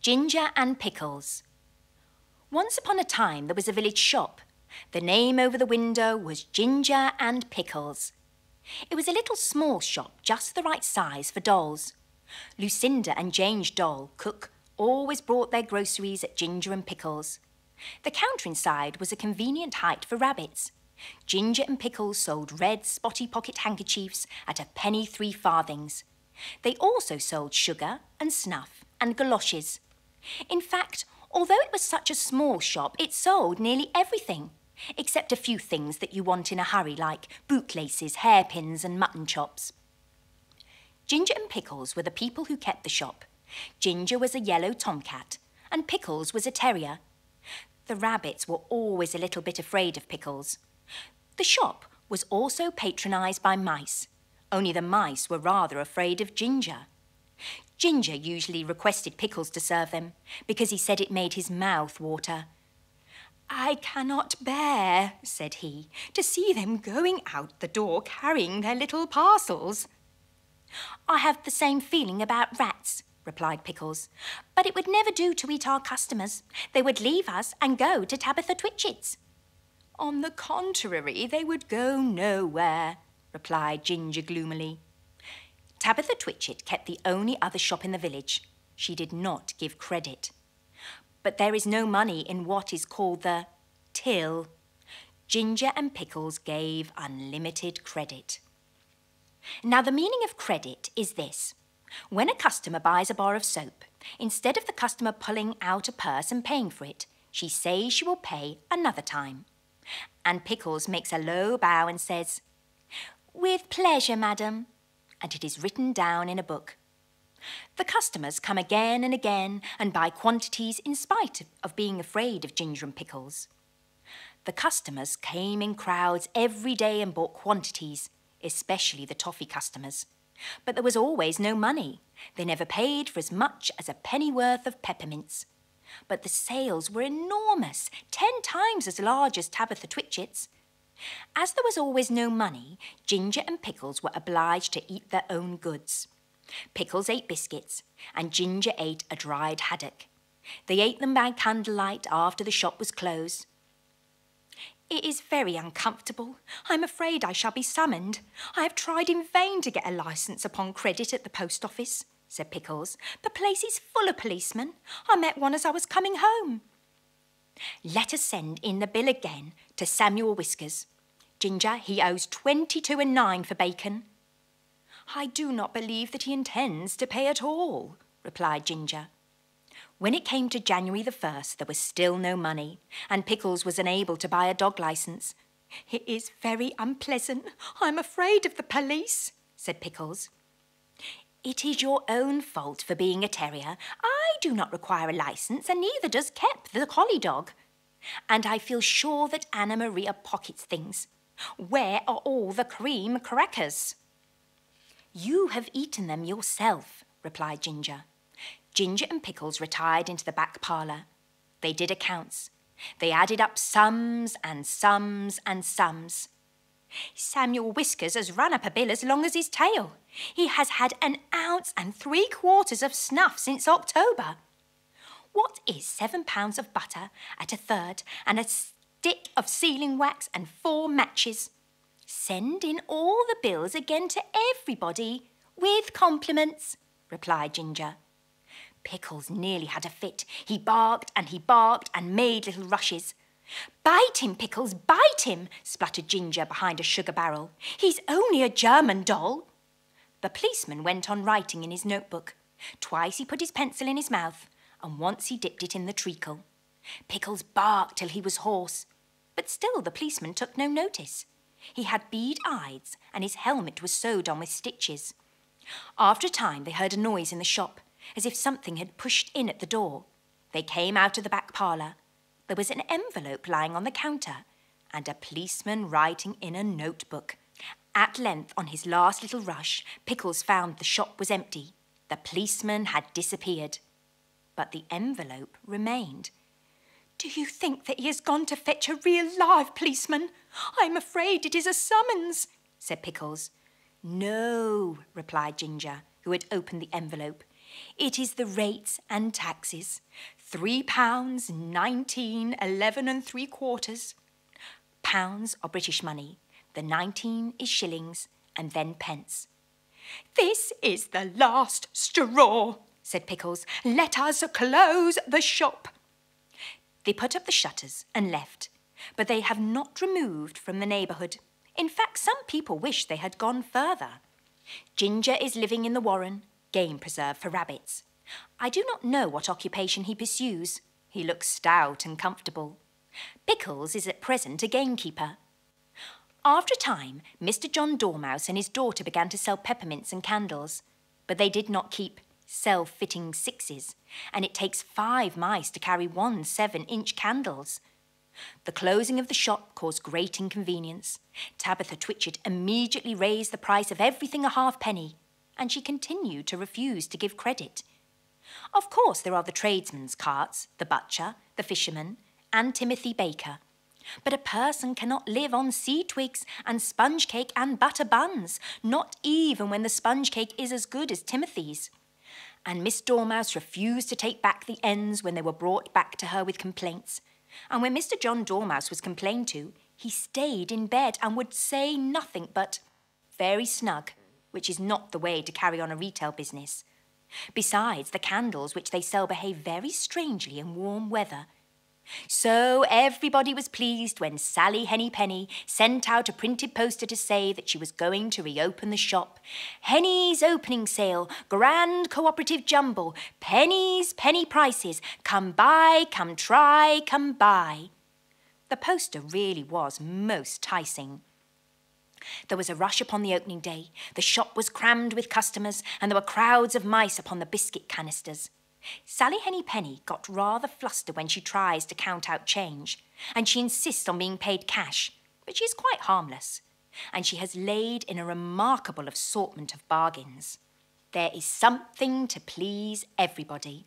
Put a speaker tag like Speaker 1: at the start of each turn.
Speaker 1: Ginger and Pickles. Once upon a time there was a village shop. The name over the window was Ginger and Pickles. It was a little small shop, just the right size for dolls. Lucinda and Jane's doll, Cook, always brought their groceries at Ginger and Pickles. The counter inside was a convenient height for rabbits. Ginger and Pickles sold red spotty pocket handkerchiefs at a penny 3 farthings. They also sold sugar and snuff and galoshes. In fact, although it was such a small shop, it sold nearly everything, except a few things that you want in a hurry, like bootlaces, hairpins and mutton chops. Ginger and Pickles were the people who kept the shop. Ginger was a yellow tomcat, and Pickles was a terrier. The rabbits were always a little bit afraid of Pickles. The shop was also patronised by mice, only the mice were rather afraid of Ginger. Ginger usually requested Pickles to serve them, because he said it made his mouth water. "I cannot bear," said he, "to see them going out the door carrying their little parcels." "I have the same feeling about rats," replied Pickles, "but it would never do to eat our customers. They would leave us and go to Tabitha Twitchit's." "On the contrary, they would go nowhere," replied Ginger gloomily. Tabitha Twitchit kept the only other shop in the village. She did not give credit. But there is no money in what is called the till. Ginger and Pickles gave unlimited credit. Now, the meaning of credit is this. When a customer buys a bar of soap, instead of the customer pulling out a purse and paying for it, she says she will pay another time. And Pickles makes a low bow and says, "With pleasure, madam," and it is written down in a book. The customers come again and buy quantities in spite of being afraid of Ginger and Pickles. The customers came in crowds every day and bought quantities, especially the toffee customers. But there was always no money. They never paid for as much as a pennyworth of peppermints. But the sales were enormous, 10 times as large as Tabitha Twitchit's. As there was always no money, Ginger and Pickles were obliged to eat their own goods. Pickles ate biscuits, and Ginger ate a dried haddock. They ate them by candlelight after the shop was closed. "It is very uncomfortable. I'm afraid I shall be summoned. I have tried in vain to get a licence upon credit at the post office," said Pickles. "The place is full of policemen. I met one as I was coming home." "Let us send in the bill again to Samuel Whiskers. Ginger, he owes 22 and 9 for bacon." "I do not believe that he intends to pay at all," replied Ginger. When it came to January the 1st, there was still no money, and Pickles was unable to buy a dog licence. "It is very unpleasant. I'm afraid of the police," said Pickles. "It is your own fault for being a terrier. I do not require a licence, and neither does Kep, the collie dog. And I feel sure that Anna Maria pockets things. Where are all the cream crackers?" "You have eaten them yourself," replied Ginger. Ginger and Pickles retired into the back parlour. They did accounts. They added up sums and sums and sums. "Samuel Whiskers has run up a bill as long as his tail. He has had 1 ounce and 3/4 of snuff since October. What is 7 pounds of butter at 1/3 and a stick of sealing wax and 4 matches? Send in all the bills again to everybody, with compliments," replied Ginger. Pickles nearly had a fit. He barked and made little rushes. "Bite him, Pickles, bite him," spluttered Ginger behind a sugar barrel. "He's only a German doll." The policeman went on writing in his notebook. Twice he put his pencil in his mouth, and once he dipped it in the treacle. Pickles barked till he was hoarse, but still the policeman took no notice. He had bead eyes, and his helmet was sewed on with stitches. After a time they heard a noise in the shop, as if something had pushed in at the door. They came out of the back parlour. There was an envelope lying on the counter, and a policeman writing in a notebook. At length, on his last little rush, Pickles found the shop was empty. The policeman had disappeared. But the envelope remained. "Do you think that he has gone to fetch a real live policeman? I'm afraid it is a summons," said Pickles. "No," replied Ginger, who had opened the envelope. It is the rates and taxes. £3, 19, 11 and 3/4. Pounds are British money. The 19 is shillings and then pence. This is the last straw, said Pickles. Let us close the shop. They put up the shutters and left, but they have not removed from the neighbourhood. In fact, some people wish they had gone further. Ginger is living in the warren, game preserve for rabbits. I do not know what occupation he pursues. He looks stout and comfortable. Pickles is at present a gamekeeper. After a time, Mr. John Dormouse and his daughter began to sell peppermints and candles, but they did not keep self-fitting sixes, and it takes 5 mice to carry 1 7-inch candles. The closing of the shop caused great inconvenience. Tabitha Twitchit immediately raised the price of everything a halfpenny, and she continued to refuse to give credit. Of course, there are the tradesmen's carts, the butcher, the fisherman, and Timothy Baker. But a person cannot live on sea twigs and sponge cake and butter buns, not even when the sponge cake is as good as Timothy's. And Miss Dormouse refused to take back the ends when they were brought back to her with complaints. And when Mr. John Dormouse was complained to, he stayed in bed and would say nothing but very snug, which is not the way to carry on a retail business. Besides, the candles which they sell behave very strangely in warm weather. So everybody was pleased when Sally Henny Penny sent out a printed poster to say that she was going to reopen the shop. Henny's opening sale, grand cooperative jumble, pennies, penny prices, come buy, come try, come buy. The poster really was most 'ticing. There was a rush upon the opening day. The shop was crammed with customers, and there were crowds of mice upon the biscuit canisters. Sally Henny Penny got rather flustered when she tries to count out change, and she insists on being paid cash, but she is quite harmless, and she has laid in a remarkable assortment of bargains. There is something to please everybody.